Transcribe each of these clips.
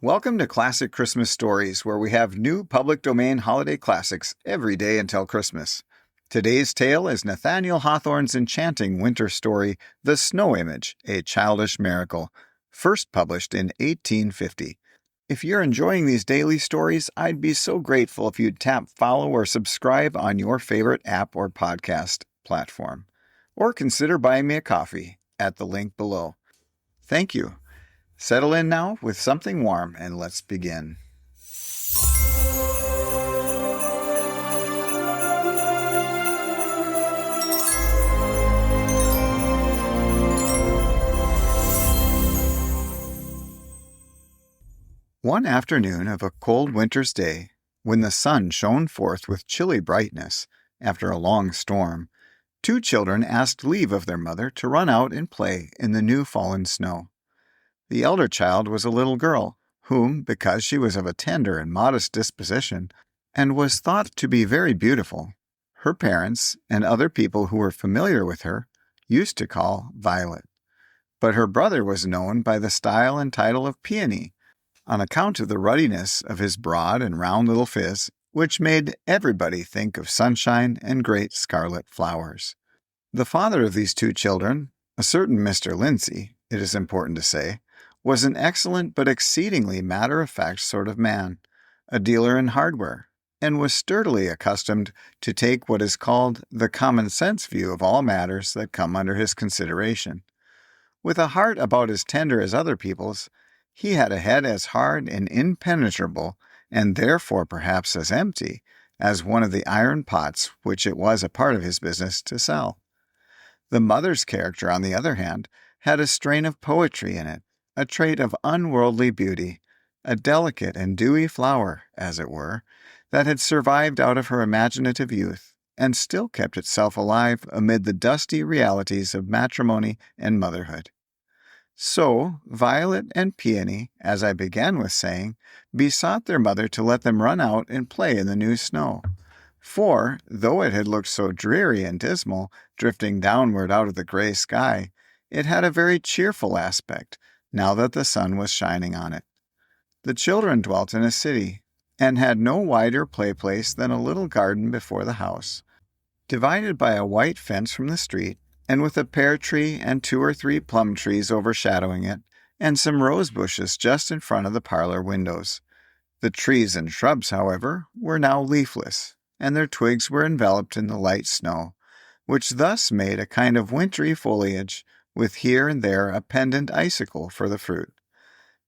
Welcome to Classic Christmas Stories, where we have new public domain holiday classics every day until Christmas. Today's tale is Nathaniel Hawthorne's enchanting winter story, The Snow Image, a Childish Miracle, first published in 1850. If you're enjoying these daily stories, I'd be so grateful if you'd tap follow or subscribe on your favorite app or podcast platform. Or consider buying me a coffee at the link below. Thank you. Settle in now with something warm and let's begin. One afternoon of a cold winter's day, when the sun shone forth with chilly brightness after a long storm, two children asked leave of their mother to run out and play in the new fallen snow. The elder child was a little girl, whom, because she was of a tender and modest disposition, and was thought to be very beautiful, her parents, and other people who were familiar with her, used to call Violet. But her brother was known by the style and title of Peony, on account of the ruddiness of his broad and round little phiz, which made everybody think of sunshine and great scarlet flowers. The father of these two children, a certain Mr. Lindsay, it is important to say, was an excellent but exceedingly matter-of-fact sort of man, a dealer in hardware, and was sturdily accustomed to take what is called the common-sense view of all matters that come under his consideration. With a heart about as tender as other people's, he had a head as hard and impenetrable, and therefore perhaps as empty, as one of the iron pots which it was a part of his business to sell. The mother's character, on the other hand, had a strain of poetry in it, a trait of unworldly beauty, a delicate and dewy flower, as it were, that had survived out of her imaginative youth, and still kept itself alive amid the dusty realities of matrimony and motherhood. So, Violet and Peony, as I began with saying, besought their mother to let them run out and play in the new snow. For, though it had looked so dreary and dismal, drifting downward out of the gray sky, it had a very cheerful aspect, now that the sun was shining on it. The children dwelt in a city, and had no wider play place than a little garden before the house, divided by a white fence from the street, and with a pear tree and 2 or 3 plum trees overshadowing it, and some rose bushes just in front of the parlor windows. The trees and shrubs, however, were now leafless, and their twigs were enveloped in the light snow, which thus made a kind of wintry foliage, with here and there a pendant icicle for the fruit.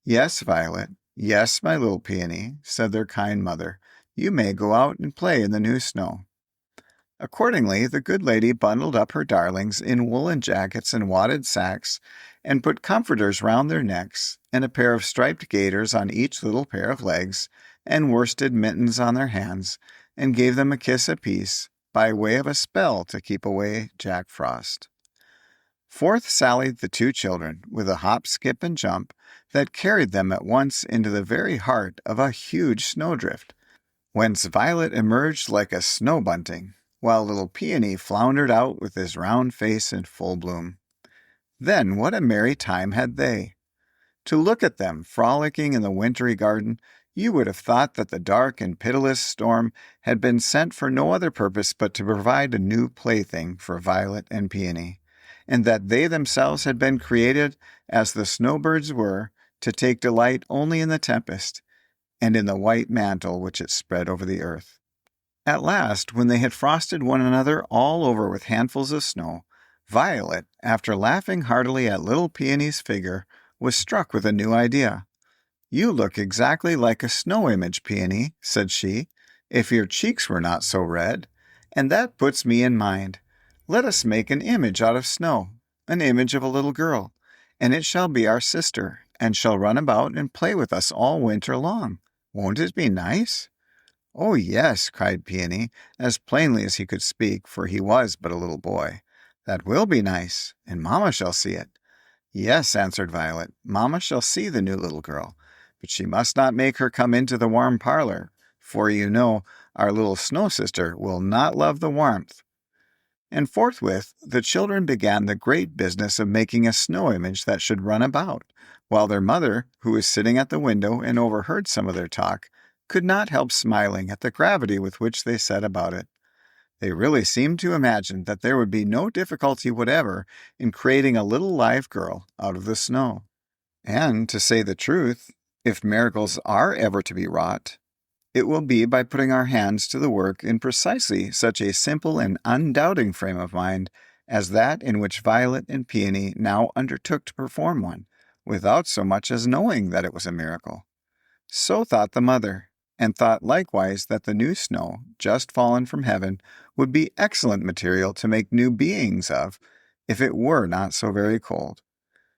"Yes, Violet, yes, my little Peony," said their kind mother, "you may go out and play in the new snow." Accordingly, the good lady bundled up her darlings in woolen jackets and wadded sacks, and put comforters round their necks, and a pair of striped gaiters on each little pair of legs, and worsted mittens on their hands, and gave them a kiss apiece, by way of a spell to keep away Jack Frost. Forth sallied the two children, with a hop, skip, and jump that carried them at once into the very heart of a huge snowdrift, whence Violet emerged like a snow bunting, while little Peony floundered out with his round face in full bloom. Then what a merry time had they! To look at them frolicking in the wintry garden, you would have thought that the dark and pitiless storm had been sent for no other purpose but to provide a new plaything for Violet and Peony, and that they themselves had been created, as the snowbirds were, to take delight only in the tempest, and in the white mantle which it spread over the earth. At last, when they had frosted one another all over with handfuls of snow, Violet, after laughing heartily at little Peony's figure, was struck with a new idea. "You look exactly like a snow image, Peony," said she, "if your cheeks were not so red. And that puts me in mind. Let us make an image out of snow, an image of a little girl, and it shall be our sister, and shall run about and play with us all winter long. Won't it be nice?" "Oh, yes," cried Peony, as plainly as he could speak, for he was but a little boy. "That will be nice, and Mamma shall see it." "Yes," answered Violet, "Mamma shall see the new little girl, but she must not make her come into the warm parlor, for you know our little snow sister will not love the warmth." And forthwith the children began the great business of making a snow image that should run about, while their mother, who was sitting at the window and overheard some of their talk, could not help smiling at the gravity with which they set about it. They really seemed to imagine that there would be no difficulty whatever in creating a little live girl out of the snow. And, to say the truth, if miracles are ever to be wrought, it will be by putting our hands to the work in precisely such a simple and undoubting frame of mind as that in which Violet and Peony now undertook to perform one, without so much as knowing that it was a miracle. So thought the mother, and thought likewise that the new snow, just fallen from heaven, would be excellent material to make new beings of, if it were not so very cold.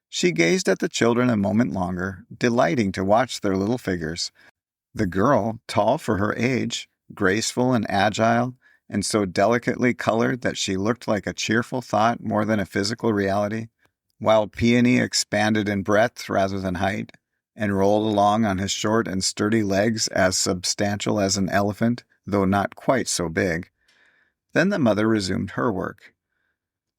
She gazed at the children a moment longer, delighting to watch their little figures. The girl, tall for her age, graceful and agile, and so delicately colored that she looked like a cheerful thought more than a physical reality, while Peony expanded in breadth rather than height, and rolled along on his short and sturdy legs as substantial as an elephant, though not quite so big. Then the mother resumed her work.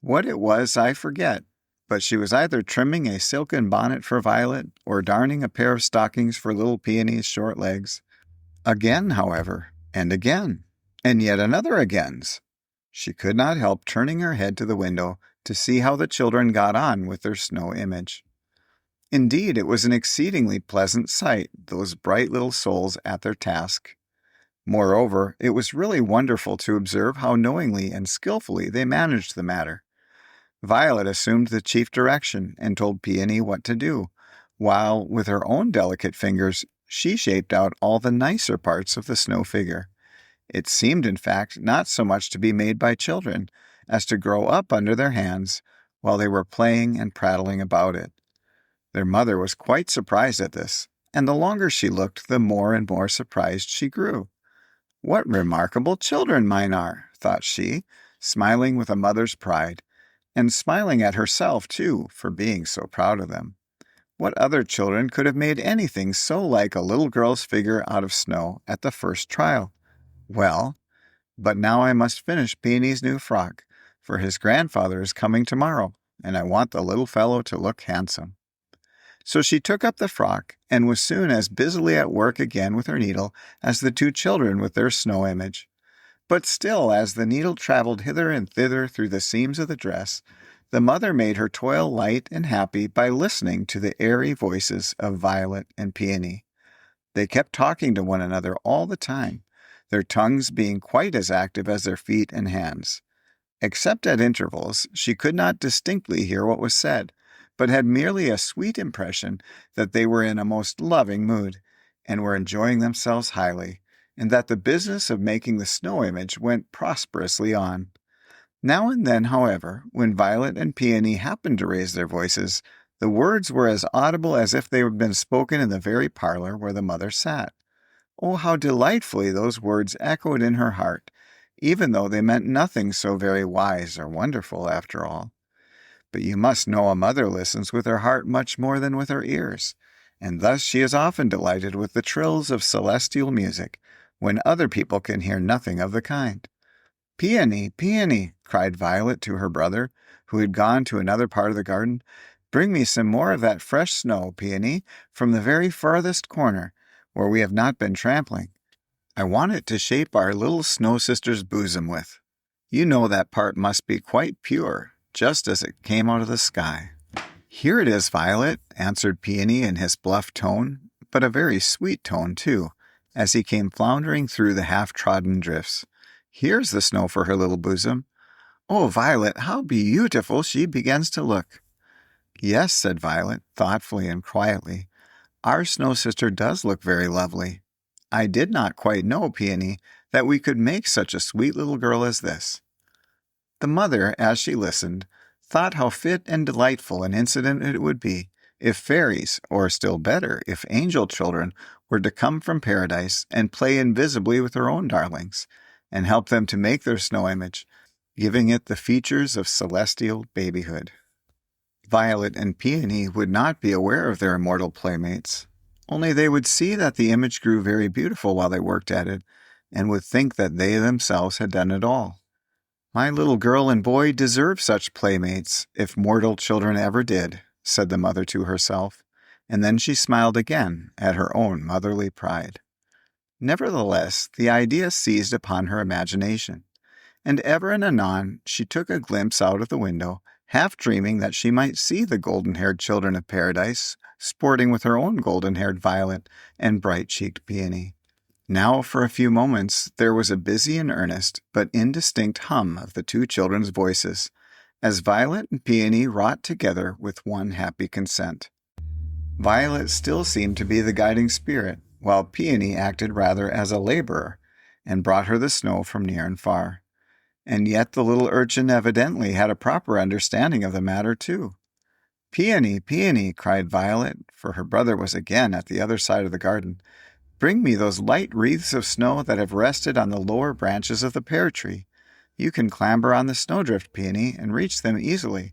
What it was I forget, but she was either trimming a silken bonnet for Violet or darning a pair of stockings for little Peony's short legs. Again, however, and again, and yet another agains. She could not help turning her head to the window to see how the children got on with their snow image. Indeed, it was an exceedingly pleasant sight, those bright little souls at their task. Moreover, it was really wonderful to observe how knowingly and skillfully they managed the matter. Violet assumed the chief direction and told Peony what to do, while, with her own delicate fingers, she shaped out all the nicer parts of the snow figure. It seemed, in fact, not so much to be made by children as to grow up under their hands while they were playing and prattling about it. Their mother was quite surprised at this, and the longer she looked, the more and more surprised she grew. What remarkable children mine are, thought she, smiling with a mother's pride, and smiling at herself, too, for being so proud of them. What other children could have made anything so like a little girl's figure out of snow at the first trial? Well, but now I must finish Peony's new frock, for his grandfather is coming tomorrow, and I want the little fellow to look handsome. So she took up the frock, and was soon as busily at work again with her needle as the two children with their snow image. But still, as the needle traveled hither and thither through the seams of the dress, the mother made her toil light and happy by listening to the airy voices of Violet and Peony. They kept talking to one another all the time, their tongues being quite as active as their feet and hands. Except at intervals, she could not distinctly hear what was said, but had merely a sweet impression that they were in a most loving mood, and were enjoying themselves highly, and that the business of making the snow image went prosperously on. Now and then, however, when Violet and Peony happened to raise their voices, the words were as audible as if they had been spoken in the very parlor where the mother sat. Oh, how delightfully those words echoed in her heart, even though they meant nothing so very wise or wonderful after all. But you must know a mother listens with her heart much more than with her ears, and thus she is often delighted with the trills of celestial music, when other people can hear nothing of the kind. "Peony, Peony," cried Violet to her brother, who had gone to another part of the garden, "bring me some more of that fresh snow, Peony, from the very farthest corner, where we have not been trampling. I want it to shape our little snow sister's bosom with. You know that part must be quite pure, just as it came out of the sky." "Here it is, Violet," answered Peony in his bluff tone, but a very sweet tone, too, as he came floundering through the half-trodden drifts. "Here's the snow for her little bosom. Oh, Violet, how beautiful she begins to look." "Yes," said Violet, thoughtfully and quietly, "our snow sister does look very lovely. I did not quite know, Peony, that we could make such a sweet little girl as this." The mother, as she listened, thought how fit and delightful an incident it would be if fairies, or still better, if angel children, were to come from paradise and play invisibly with her own darlings, and help them to make their snow image, giving it the features of celestial babyhood. Violet and Peony would not be aware of their immortal playmates, only they would see that the image grew very beautiful while they worked at it, and would think that they themselves had done it all. My little girl and boy deserve such playmates, if mortal children ever did, said the mother to herself, and then she smiled again at her own motherly pride. Nevertheless, the idea seized upon her imagination, and ever and anon she took a glimpse out of the window, half dreaming that she might see the golden-haired children of paradise sporting with her own golden-haired Violet and bright-cheeked Peony. Now for a few moments there was a busy and earnest but indistinct hum of the two children's voices, as Violet and Peony wrought together with one happy consent. Violet still seemed to be the guiding spirit, while Peony acted rather as a laborer, and brought her the snow from near and far. And yet the little urchin evidently had a proper understanding of the matter too. "Peony, Peony," cried Violet, for her brother was again at the other side of the garden, "bring me those light wreaths of snow that have rested on the lower branches of the pear tree. You can clamber on the snowdrift, Peony, and reach them easily.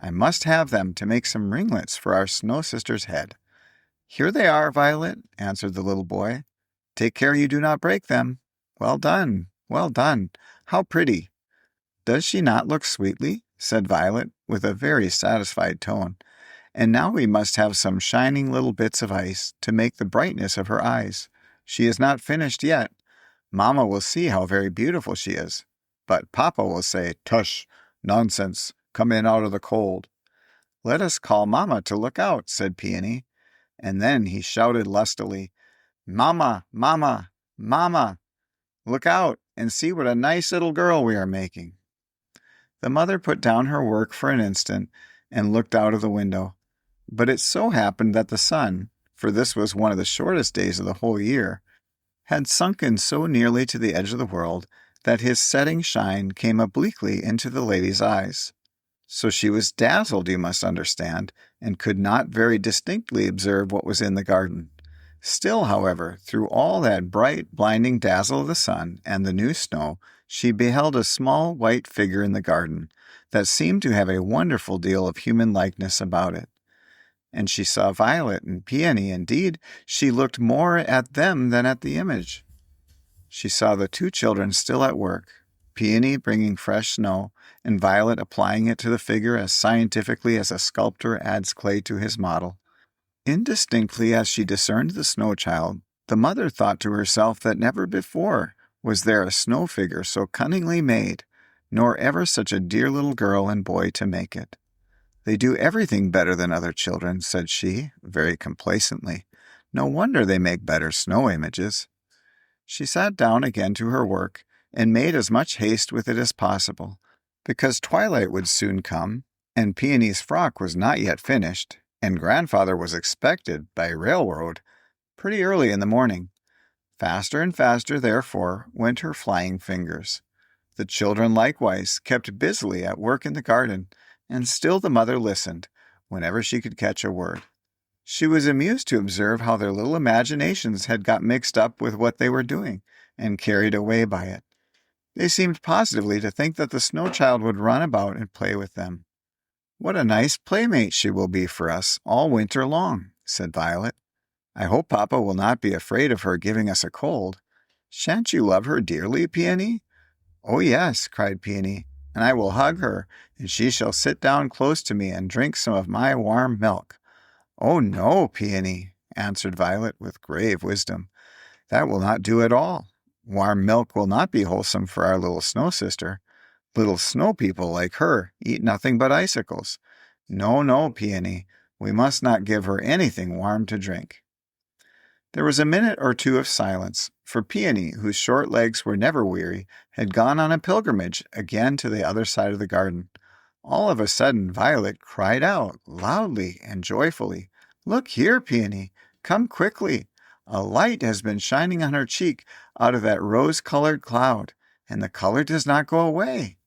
I must have them to make some ringlets for our snow sister's head." "Here they are, Violet," answered the little boy. "Take care you do not break them." "Well done, well done. How pretty!" "Does she not look sweetly?" said Violet, with a very satisfied tone. "And now we must have some shining little bits of ice to make the brightness of her eyes. She is not finished yet. Mamma will see how very beautiful she is, but Papa will say, 'Tush, nonsense, come in out of the cold.'" "Let us call Mamma to look out," said Peony, and then he shouted lustily, "Mamma, Mamma, Mamma, look out and see what a nice little girl we are making." The mother put down her work for an instant and looked out of the window. But it so happened that the sun, for this was one of the shortest days of the whole year, had sunken so nearly to the edge of the world that his setting shine came obliquely into the lady's eyes. So she was dazzled, you must understand, and could not very distinctly observe what was in the garden. Still, however, through all that bright, blinding dazzle of the sun and the new snow, she beheld a small white figure in the garden that seemed to have a wonderful deal of human likeness about it. And she saw Violet and Peony. Indeed, she looked more at them than at the image. She saw the two children still at work, Peony bringing fresh snow, and Violet applying it to the figure as scientifically as a sculptor adds clay to his model. Indistinctly as she discerned the snow child, the mother thought to herself that never before was there a snow figure so cunningly made, nor ever such a dear little girl and boy to make it. "They do everything better than other children," said she, very complacently. "No wonder they make better snow images." She sat down again to her work, and made as much haste with it as possible, because twilight would soon come, and Peony's frock was not yet finished, and grandfather was expected, by railroad, pretty early in the morning. Faster and faster, therefore, went her flying fingers. The children likewise kept busily at work in the garden, and still the mother listened, whenever she could catch a word. She was amused to observe how their little imaginations had got mixed up with what they were doing, and carried away by it. They seemed positively to think that the snow child would run about and play with them. "What a nice playmate she will be for us all winter long," said Violet. "I hope Papa will not be afraid of her giving us a cold. Shan't you love her dearly, Peony?" "Oh, yes," cried Peony, "and I will hug her, and she shall sit down close to me and drink some of my warm milk." "Oh, no, Peony," answered Violet with grave wisdom. "That will not do at all. Warm milk will not be wholesome for our little snow sister. Little snow people like her eat nothing but icicles. No, no, Peony, we must not give her anything warm to drink." There was a minute or two of silence, for Peony, whose short legs were never weary, had gone on a pilgrimage again to the other side of the garden. All of a sudden Violet cried out, loudly and joyfully, "Look here, Peony, come quickly. A light has been shining on her cheek out of that rose-colored cloud, and the color does not go away.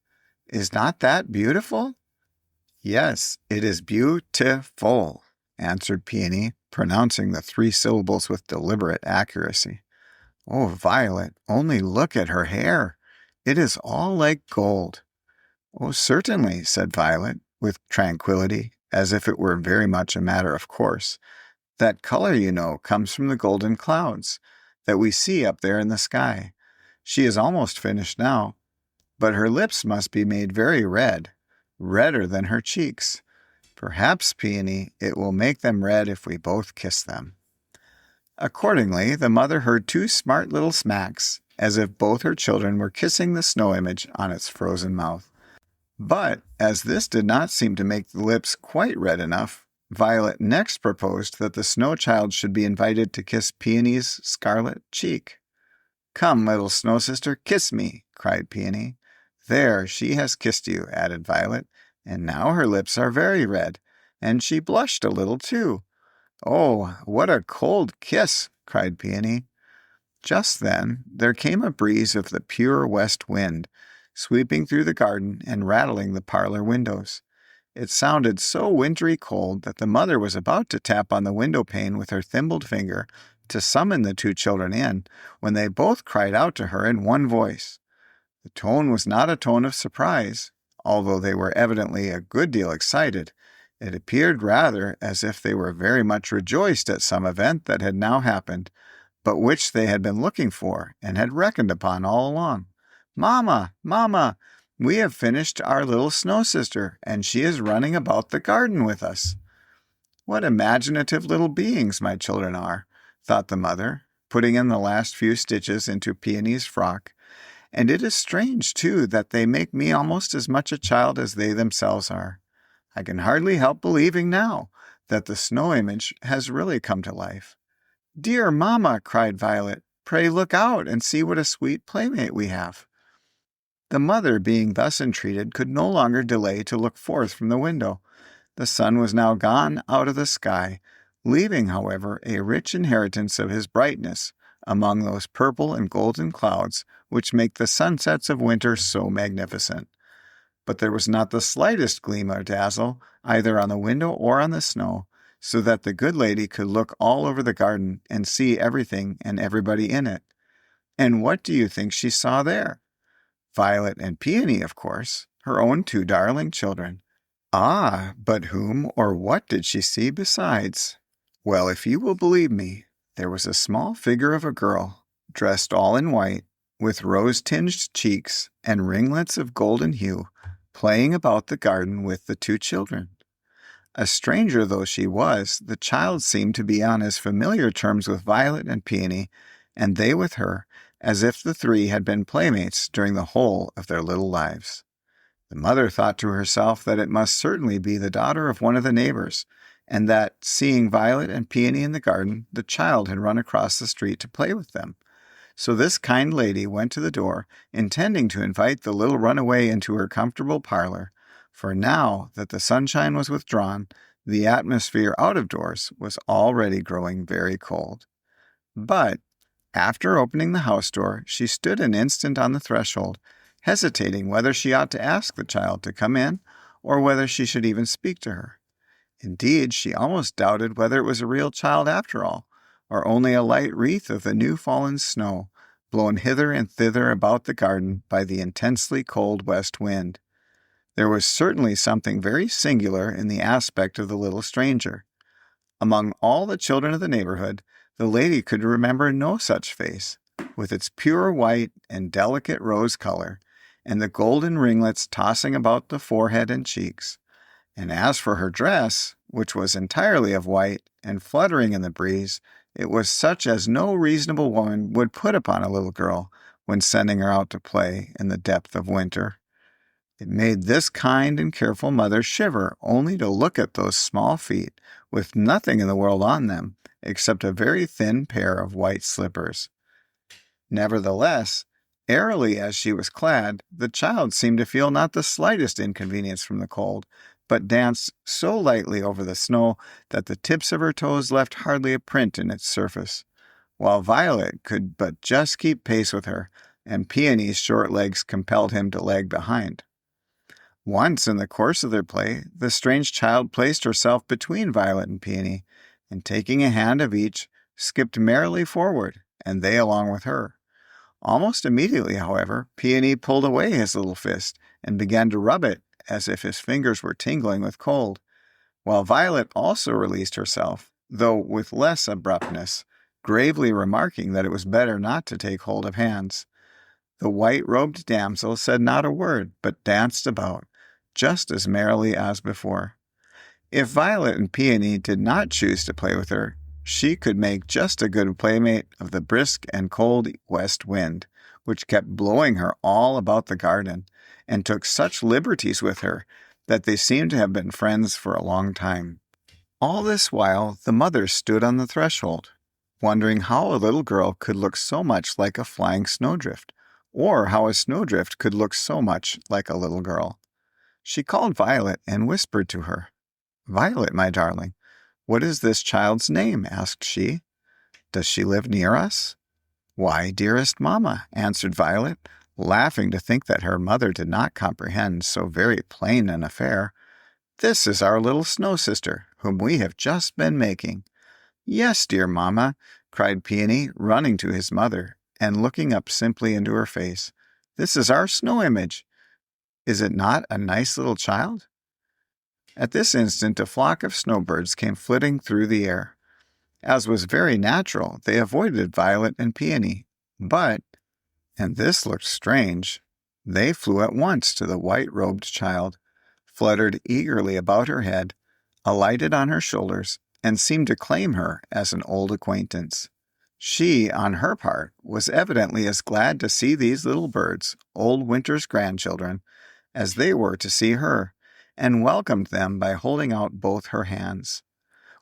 Is not that beautiful?" "Yes, it is beautiful," answered Peony, pronouncing the 3 syllables with deliberate accuracy. "Oh, Violet, only look at her hair. It is all like gold." "Oh, certainly," said Violet, with tranquillity, as if it were very much a matter of course. "That color, you know, comes from the golden clouds that we see up there in the sky. She is almost finished now. but her lips must be made very red, redder than her cheeks. Perhaps, Peony, it will make them red if we both kiss them." Accordingly, the mother heard two smart little smacks, as if both her children were kissing the snow image on its frozen mouth. But, as this did not seem to make the lips quite red enough, Violet next proposed that the snow child should be invited to kiss Peony's scarlet cheek. "Come, little snow sister, kiss me," cried Peony. "There, she has kissed you," added Violet, "and now her lips are very red, and she blushed a little too." "Oh, what a cold kiss!" cried Peony. Just then there came a breeze of the pure west wind, sweeping through the garden and rattling the parlor windows. It sounded so wintry cold that the mother was about to tap on the window pane with her thimbled finger to summon the two children in, when they both cried out to her in one voice. The tone was not a tone of surprise, although they were evidently a good deal excited. It appeared rather as if they were very much rejoiced at some event that had now happened, but which they had been looking for and had reckoned upon all along. "Mamma, Mamma, we have finished our little snow sister, and she is running about the garden with us." "What imaginative little beings my children are," thought the mother, putting in the last few stitches into Peony's frock. "And it is strange, too, that they make me almost as much a child as they themselves are. I can hardly help believing now that the snow image has really come to life." "Dear Mamma," cried Violet, "pray look out and see what a sweet playmate we have." The mother, being thus entreated, could no longer delay to look forth from the window. The sun was now gone out of the sky, leaving, however, a rich inheritance of his brightness among those purple and golden clouds which make the sunsets of winter so magnificent. But there was not the slightest gleam or dazzle, either on the window or on the snow, so that the good lady could look all over the garden and see everything and everybody in it. And what do you think she saw there? Violet and Peony, of course, her own two darling children. Ah, but whom or what did she see besides? Well, if you will believe me, there was a small figure of a girl, dressed all in white, with rose-tinged cheeks and ringlets of golden hue, playing about the garden with the two children. A stranger though she was, the child seemed to be on as familiar terms with Violet and Peony, and they with her, as if the three had been playmates during the whole of their little lives. The mother thought to herself that it must certainly be the daughter of one of the neighbors, and that, seeing Violet and Peony in the garden, the child had run across the street to play with them. So this kind lady went to the door, intending to invite the little runaway into her comfortable parlor, for now that the sunshine was withdrawn, the atmosphere out of doors was already growing very cold. But, after opening the house door, she stood an instant on the threshold, hesitating whether she ought to ask the child to come in, or whether she should even speak to her. Indeed, she almost doubted whether it was a real child after all, or only a light wreath of the new-fallen snow, blown hither and thither about the garden by the intensely cold west wind. There was certainly something very singular in the aspect of the little stranger. Among all the children of the neighborhood, the lady could remember no such face, with its pure white and delicate rose color, and the golden ringlets tossing about the forehead and cheeks. And as for her dress, which was entirely of white and fluttering in the breeze, it was such as no reasonable woman would put upon a little girl when sending her out to play in the depth of winter. It made this kind and careful mother shiver only to look at those small feet, with nothing in the world on them except a very thin pair of white slippers. Nevertheless, airily as she was clad, the child seemed to feel not the slightest inconvenience from the cold, but danced so lightly over the snow that the tips of her toes left hardly a print in its surface, while Violet could but just keep pace with her, and Peony's short legs compelled him to lag behind. Once, in the course of their play, the strange child placed herself between Violet and Peony, and taking a hand of each, skipped merrily forward, and they along with her. Almost immediately, however, Peony pulled away his little fist, and began to rub it, as if his fingers were tingling with cold, while Violet also released herself, though with less abruptness, gravely remarking that it was better not to take hold of hands. The white-robed damsel said not a word, but danced about, just as merrily as before. If Violet and Peony did not choose to play with her, she could make just a good playmate of the brisk and cold west wind, which kept blowing her all about the garden, and took such liberties with her that they seemed to have been friends for a long time. All this while the mother stood on the threshold, wondering how a little girl could look so much like a flying snowdrift, or how a snowdrift could look so much like a little girl. She called Violet and whispered to her. "Violet, my darling, what is this child's name?" asked she. "Does she live near us?" "Why, dearest mamma," answered Violet, laughing to think that her mother did not comprehend so very plain an affair. "This is our little snow sister, whom we have just been making." "Yes, dear mamma," cried Peony, running to his mother, and looking up simply into her face. "This is our snow image. Is it not a nice little child?" At this instant a flock of snowbirds came flitting through the air. As was very natural, they avoided Violet and Peony, but, and this looked strange, they flew at once to the white-robed child, fluttered eagerly about her head, alighted on her shoulders, and seemed to claim her as an old acquaintance. She, on her part, was evidently as glad to see these little birds, old Winter's grandchildren, as they were to see her, and welcomed them by holding out both her hands.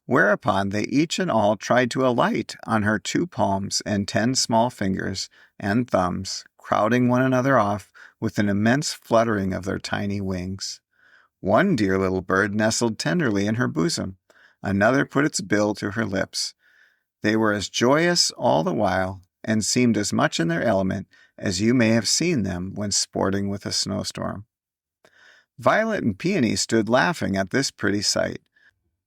Whereupon they each and all tried to alight on her 2 palms and 10 small fingers and thumbs, crowding one another off with an immense fluttering of their tiny wings. One dear little bird nestled tenderly in her bosom, another put its bill to her lips. They were as joyous all the while, and seemed as much in their element as you may have seen them when sporting with a snowstorm. Violet and Peony stood laughing at this pretty sight,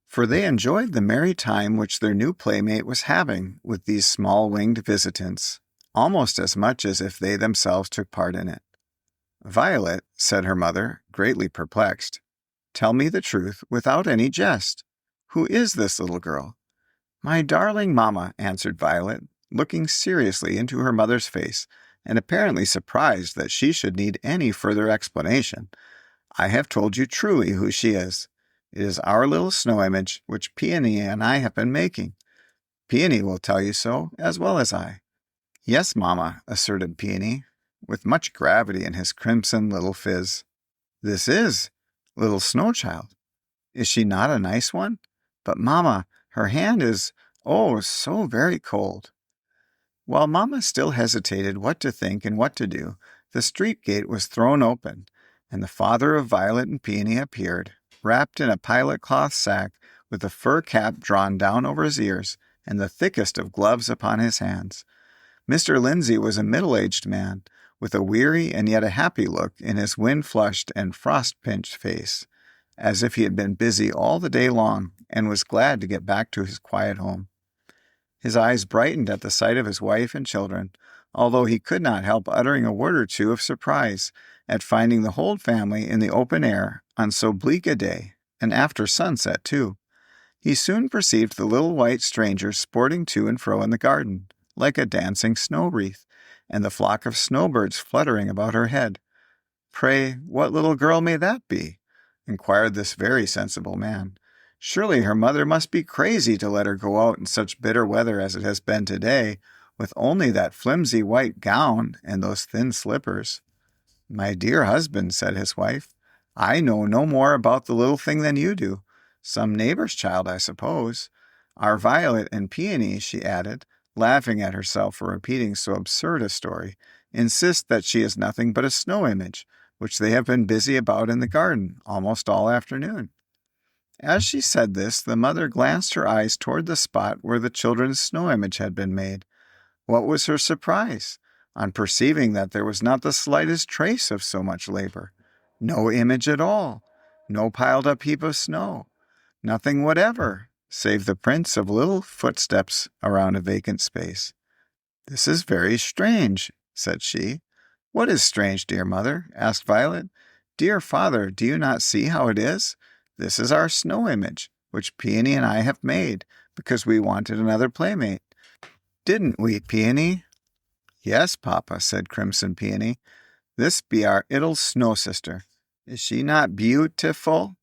for they enjoyed the merry time which their new playmate was having with these small winged visitants, almost as much as if they themselves took part in it. "Violet," said her mother, greatly perplexed, "tell me the truth without any jest. Who is this little girl?" "My darling mamma," answered Violet, looking seriously into her mother's face, and apparently surprised that she should need any further explanation, "I have told you truly who she is. It is our little snow image, which Peony and I have been making. Peony will tell you so, as well as I." "Yes, mamma," asserted Peony, with much gravity in his crimson little phiz. "This is little Snow Child. Is she not a nice one? But, mamma, her hand is, oh, so very cold." While mamma still hesitated what to think and what to do, the street gate was thrown open, and the father of Violet and Peony appeared, wrapped in a pilot cloth sack, with a fur cap drawn down over his ears, and the thickest of gloves upon his hands. Mr. Lindsay was a middle-aged man, with a weary and yet a happy look in his wind-flushed and frost-pinched face, as if he had been busy all the day long, and was glad to get back to his quiet home. His eyes brightened at the sight of his wife and children, although he could not help uttering a word or two of surprise at finding the whole family in the open air on so bleak a day, and after sunset, too. He soon perceived the little white stranger sporting to and fro in the garden, like a dancing snow wreath, and the flock of snowbirds fluttering about her head. "Pray, what little girl may that be?" inquired this very sensible man. "Surely her mother must be crazy to let her go out in such bitter weather as it has been today, with only that flimsy white gown and those thin slippers." "My dear husband," said his wife, "I know no more about the little thing than you do. Some neighbor's child, I suppose. Our Violet and Peony," she added, laughing at herself for repeating so absurd a story, "insist that she is nothing but a snow image, which they have been busy about in the garden almost all afternoon." As she said this, the mother glanced her eyes toward the spot where the children's snow image had been made. What was her surprise, on perceiving that there was not the slightest trace of so much labor, no image at all, no piled-up heap of snow, nothing whatever, save the prints of little footsteps around a vacant space. "This is very strange," said she. "What is strange, dear mother?" asked Violet. "Dear father, do you not see how it is? This is our snow image, which Peony and I have made, because we wanted another playmate. Didn't we, Peony?" Yes, Papa, said Crimson Peony. This be our 'ittle snow sister. Is she not beautiful?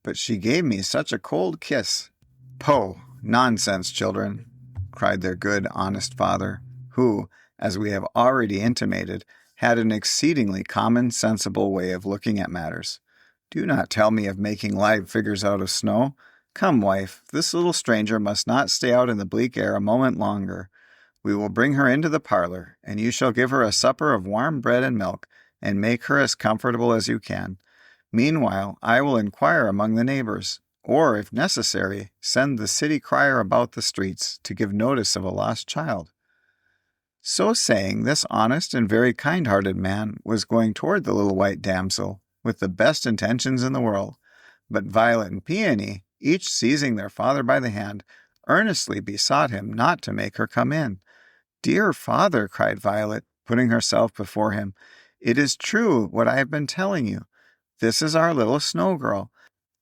But she gave me such a cold kiss. Poh! Nonsense, children, cried their good, honest father, who, as we have already intimated, had an exceedingly common, sensible way of looking at matters. Do not tell me of making live figures out of snow. Come, wife, this little stranger must not stay out in the bleak air a moment longer. We will bring her into the parlor, and you shall give her a supper of warm bread and milk, and make her as comfortable as you can. Meanwhile, I will inquire among the neighbors, or, if necessary, send the city crier about the streets to give notice of a lost child. So saying, this honest and very kind-hearted man was going toward the little white damsel with the best intentions in the world, but Violet and Peony, each seizing their father by the hand, earnestly besought him not to make her come in. "Dear father," cried Violet, putting herself before him, "it is true what I have been telling you. This is our little snow girl,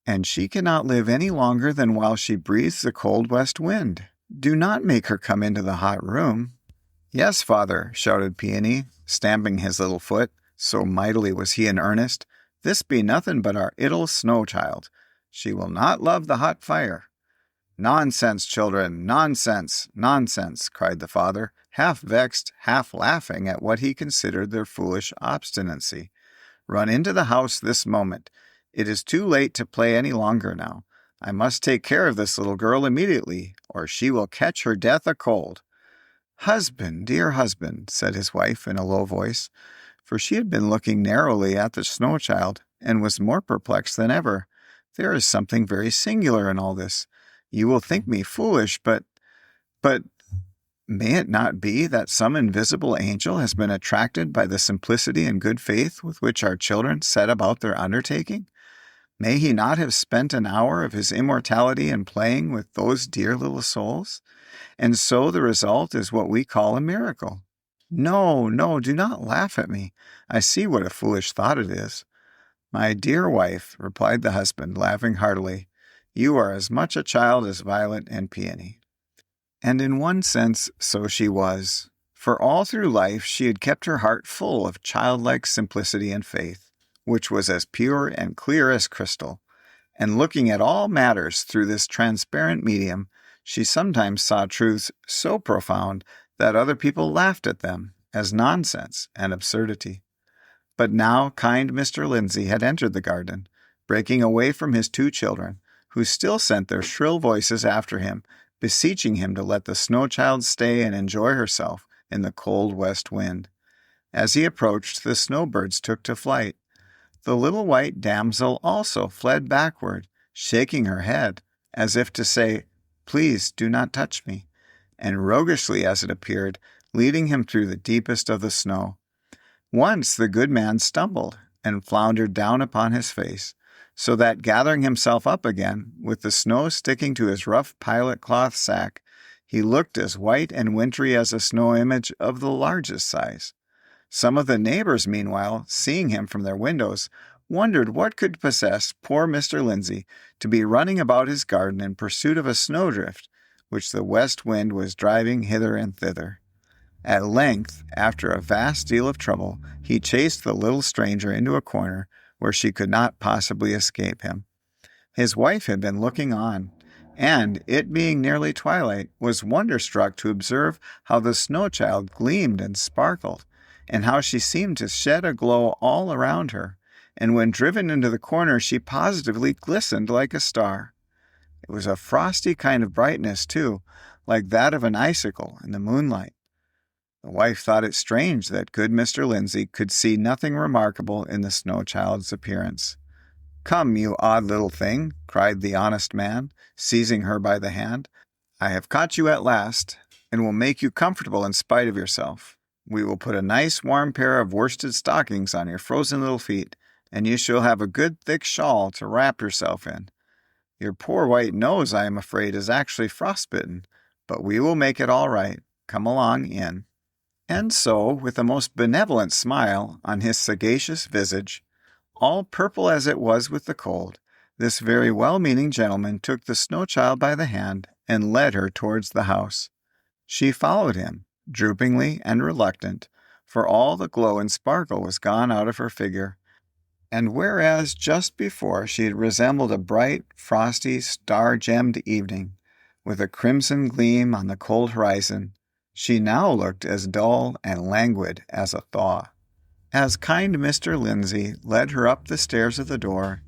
and she cannot live any longer than while she breathes the cold west wind. Do not make her come into the hot room." "Yes, father," shouted Peony, stamping his little foot, so mightily was he in earnest. "This be nothing but our 'ittle snow child. She will not love the hot fire." "Nonsense, children, nonsense, nonsense," cried the father, half vexed, half laughing at what he considered their foolish obstinacy. "Run into the house this moment. It is too late to play any longer now. I must take care of this little girl immediately, or she will catch her death a cold." "Husband, dear husband," said his wife in a low voice, for she had been looking narrowly at the snow child, and was more perplexed than ever. "There is something very singular in all this. You will think me foolish, but may it not be that some invisible angel has been attracted by the simplicity and good faith with which our children set about their undertaking? May he not have spent an hour of his immortality in playing with those dear little souls? And so the result is what we call a miracle. No, no, do not laugh at me. I see what a foolish thought it is." "My dear wife," replied the husband, laughing heartily, "you are as much a child as Violet and Peony." And in one sense, so she was, for all through life she had kept her heart full of childlike simplicity and faith, which was as pure and clear as crystal, and looking at all matters through this transparent medium, she sometimes saw truths so profound that other people laughed at them as nonsense and absurdity. But now kind Mr. Lindsay had entered the garden, breaking away from his two children, who still sent their shrill voices after him, beseeching him to let the snow child stay and enjoy herself in the cold west wind. As he approached, the snowbirds took to flight. The little white damsel also fled backward, shaking her head, as if to say, "Please do not touch me," and roguishly, as it appeared, leading him through the deepest of the snow. Once the good man stumbled and floundered down upon his face, so that, gathering himself up again, with the snow sticking to his rough pilot cloth sack, he looked as white and wintry as a snow image of the largest size. Some of the neighbors, meanwhile, seeing him from their windows, wondered what could possess poor Mr. Lindsay to be running about his garden in pursuit of a snowdrift, which the west wind was driving hither and thither. At length, after a vast deal of trouble, he chased the little stranger into a corner where she could not possibly escape him. His wife had been looking on, and, it being nearly twilight, was wonderstruck to observe how the snow child gleamed and sparkled, and how she seemed to shed a glow all around her, and when driven into the corner she positively glistened like a star. It was a frosty kind of brightness, too, like that of an icicle in the moonlight. The wife thought it strange that good Mr. Lindsay could see nothing remarkable in the snow child's appearance. "Come, you odd little thing," cried the honest man, seizing her by the hand. "I have caught you at last, and will make you comfortable in spite of yourself. We will put a nice warm pair of worsted stockings on your frozen little feet, and you shall have a good thick shawl to wrap yourself in. Your poor white nose, I am afraid, is actually frostbitten, but we will make it all right. Come along in." And so, with a most benevolent smile on his sagacious visage, all purple as it was with the cold, this very well-meaning gentleman took the snow child by the hand and led her towards the house. She followed him, droopingly and reluctant, for all the glow and sparkle was gone out of her figure. And whereas just before she had resembled a bright, frosty, star-gemmed evening, with a crimson gleam on the cold horizon, she now looked as dull and languid as a thaw. As kind Mr. Lindsay led her up the stairs of the door,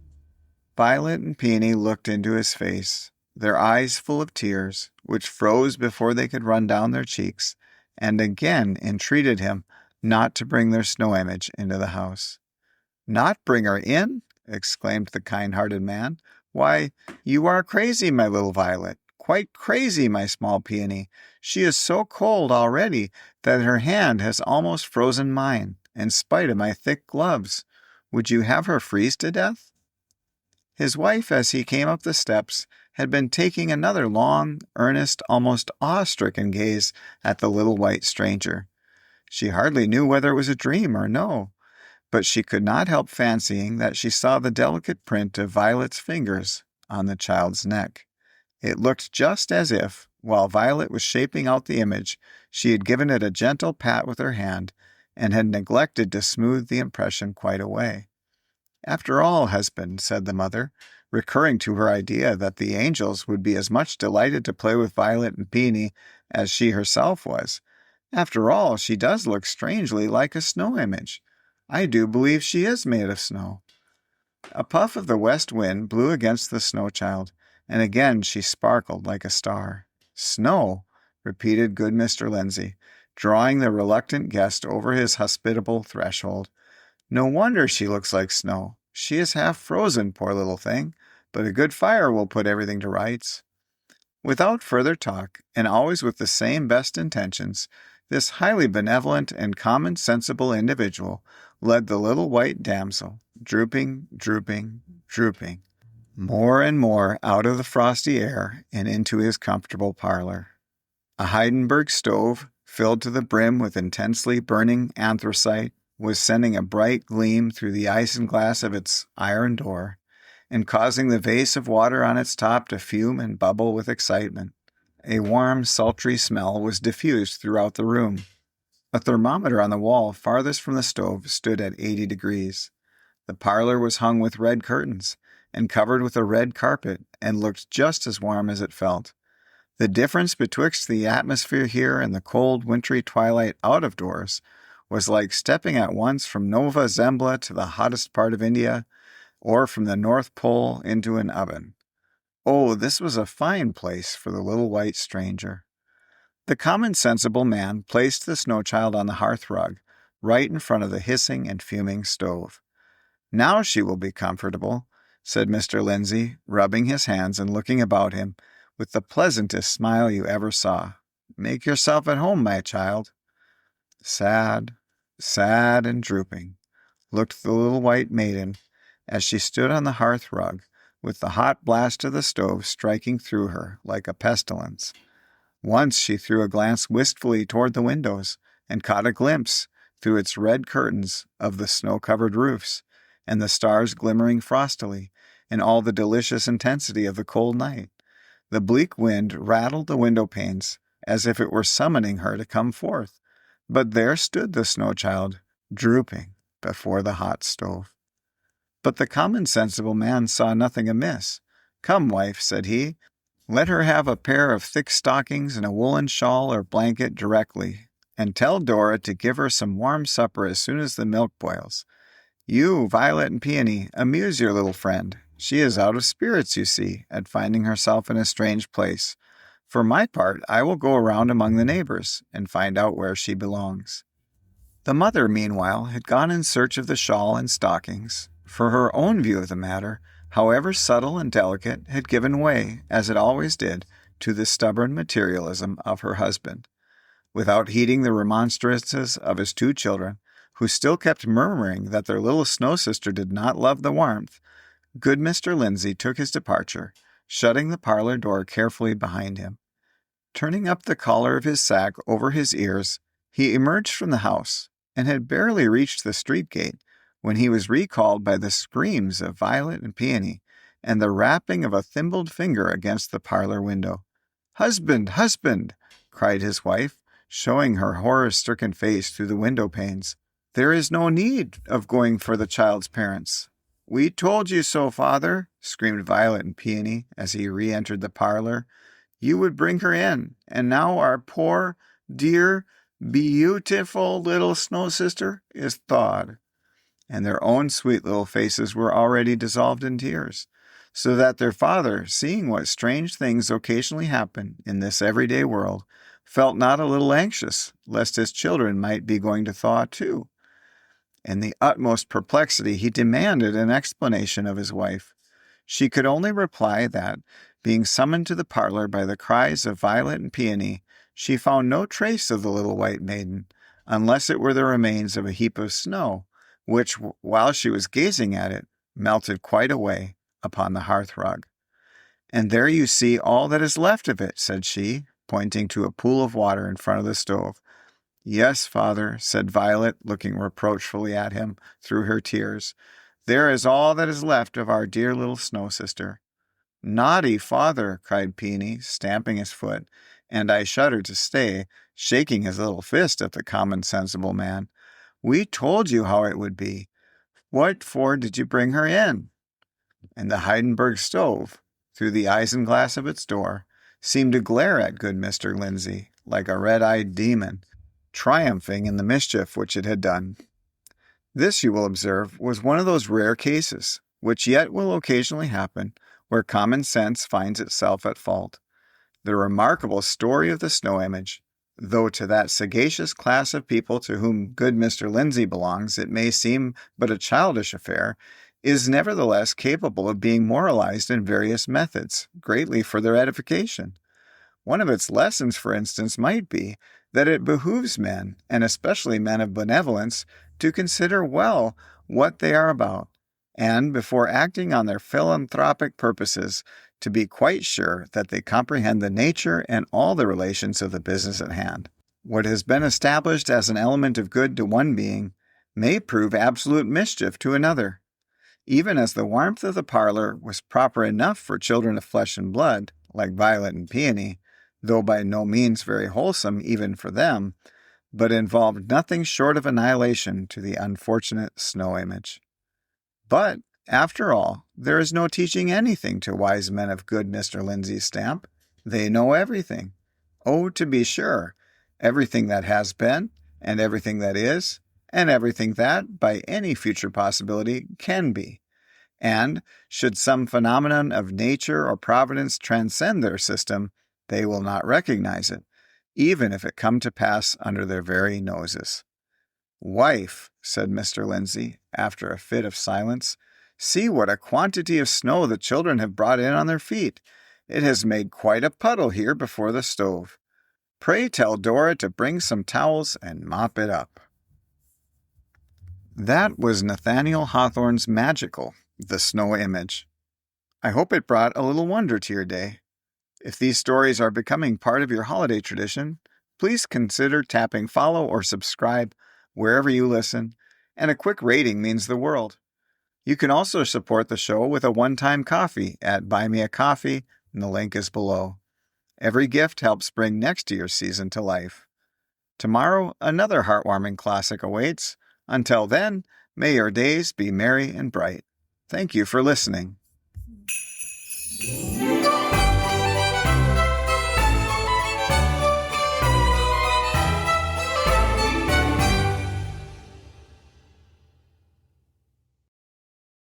Violet and Peony looked into his face, their eyes full of tears, which froze before they could run down their cheeks, and again entreated him not to bring their snow image into the house. "Not bring her in?" exclaimed the kind-hearted man. "Why, you are crazy, my little Violet, quite crazy, my small Peony. She is so cold already that her hand has almost frozen mine, in spite of my thick gloves. Would you have her freeze to death?" His wife, as he came up the steps, had been taking another long, earnest, almost awe-stricken gaze at the little white stranger. She hardly knew whether it was a dream or no, but she could not help fancying that she saw the delicate print of Violet's fingers on the child's neck. It looked just as if, while Violet was shaping out the image, she had given it a gentle pat with her hand, and had neglected to smooth the impression quite away. "After all, husband," said the mother, recurring to her idea that the angels would be as much delighted to play with Violet and Peony as she herself was, "after all, she does look strangely like a snow image. I do believe she is made of snow." A puff of the west wind blew against the snow child, and again she sparkled like a star. "Snow," repeated good Mr. Lindsay, drawing the reluctant guest over his hospitable threshold. "No wonder she looks like snow. She is half frozen, poor little thing, but a good fire will put everything to rights." Without further talk, and always with the same best intentions, this highly benevolent and common-sensible individual led the little white damsel, drooping, more and more out of the frosty air and into his comfortable parlor. A Heidenberg stove, filled to the brim with intensely burning anthracite, was sending a bright gleam through the isinglass of its iron door, and causing the vase of water on its top to fume and bubble with excitement. A warm, sultry smell was diffused throughout the room. A thermometer on the wall farthest from the stove stood at 80 degrees. The parlor was hung with red curtains, and covered with a red carpet, and looked just as warm as it felt. The difference betwixt the atmosphere here and the cold, wintry twilight out of doors was like stepping at once from Nova Zembla to the hottest part of India, or from the North Pole into an oven. Oh, this was a fine place for the little white stranger. The common sensible man placed the snow child on the hearth rug, right in front of the hissing and fuming stove. "Now she will be comfortable," said Mr. Lindsay, rubbing his hands and looking about him with the pleasantest smile you ever saw. "Make yourself at home, my child." Sad and drooping looked the little white maiden as she stood on the hearth rug, with the hot blast of the stove striking through her like a pestilence. Once she threw a glance wistfully toward the windows, and caught a glimpse, through its red curtains, of the snow-covered roofs, and the stars glimmering frostily, in all the delicious intensity of the cold night. The bleak wind rattled the window panes, as if it were summoning her to come forth. But there stood the snow child, drooping before the hot stove. But the common sensible man saw nothing amiss. "Come, wife," said he, "let her have a pair of thick stockings and a woolen shawl or blanket directly, and tell Dora to give her some warm supper as soon as the milk boils. You, Violet and Peony, amuse your little friend. She is out of spirits, you see, at finding herself in a strange place. For my part, I will go around among the neighbors, and find out where she belongs." The mother, meanwhile, had gone in search of the shawl and stockings, for her own view of the matter, however subtle and delicate, had given way, as it always did, to the stubborn materialism of her husband. Without heeding the remonstrances of his two children, who still kept murmuring that their little snow sister did not love the warmth, good Mr. Lindsay took his departure, shutting the parlor door carefully behind him. Turning up the collar of his sack over his ears, he emerged from the house, and had barely reached the street gate when he was recalled by the screams of Violet and Peony, and the rapping of a thimbled finger against the parlor window. "Husband, husband!" cried his wife, showing her horror-stricken face through the window panes. "There is no need of going for the child's parents." "We told you so, Father," screamed Violet and Peony as he re-entered the parlor. "You would bring her in, and now our poor, dear, beautiful little snow sister is thawed." And their own sweet little faces were already dissolved in tears, so that their father, seeing what strange things occasionally happen in this everyday world, felt not a little anxious lest his children might be going to thaw too. In the utmost perplexity, he demanded an explanation of his wife. She could only reply that, being summoned to the parlor by the cries of Violet and Peony, she found no trace of the little white maiden, unless it were the remains of a heap of snow, which, while she was gazing at it, melted quite away upon the hearth-rug. "And there you see all that is left of it," said she, pointing to a pool of water in front of the stove. "Yes, Father," said Violet, looking reproachfully at him through her tears. "There is all that is left of our dear little snow sister." "Naughty Father," cried Peony, stamping his foot, and I shuddered to stay, shaking his little fist at the common sensible man. "We told you how it would be. What for did you bring her in?" And the Heidenberg stove, through the isinglass of its door, seemed to glare at good Mr. Lindsay like a red-eyed demon, triumphing in the mischief which it had done. This, you will observe, was one of those rare cases, which yet will occasionally happen, where common sense finds itself at fault. The remarkable story of the snow image, though to that sagacious class of people to whom good Mr. Lindsay belongs it may seem but a childish affair, is nevertheless capable of being moralized in various methods, greatly for their edification. One of its lessons, for instance, might be that it behooves men, and especially men of benevolence, to consider well what they are about, and, before acting on their philanthropic purposes, to be quite sure that they comprehend the nature and all the relations of the business at hand. What has been established as an element of good to one being may prove absolute mischief to another. Even as the warmth of the parlor was proper enough for children of flesh and blood, like Violet and Peony, though by no means very wholesome even for them, but involved nothing short of annihilation to the unfortunate snow image. But, after all, there is no teaching anything to wise men of good Mr. Lindsay's stamp. They know everything. Oh, to be sure, everything that has been, and everything that is, and everything that, by any future possibility, can be. And, should some phenomenon of nature or providence transcend their system, they will not recognize it, even if it come to pass under their very noses. "Wife," said Mr. Lindsay, after a fit of silence, "see what a quantity of snow the children have brought in on their feet. It has made quite a puddle here before the stove. Pray tell Dora to bring some towels and mop it up." That was Nathaniel Hawthorne's magical, The Snow Image. I hope it brought a little wonder to your day. If these stories are becoming part of your holiday tradition, please consider tapping follow or subscribe wherever you listen, and a quick rating means the world. You can also support the show with a one-time coffee at Buy Me a Coffee, and the link is below. Every gift helps bring next year's season to life. Tomorrow, another heartwarming classic awaits. Until then, may your days be merry and bright. Thank you for listening.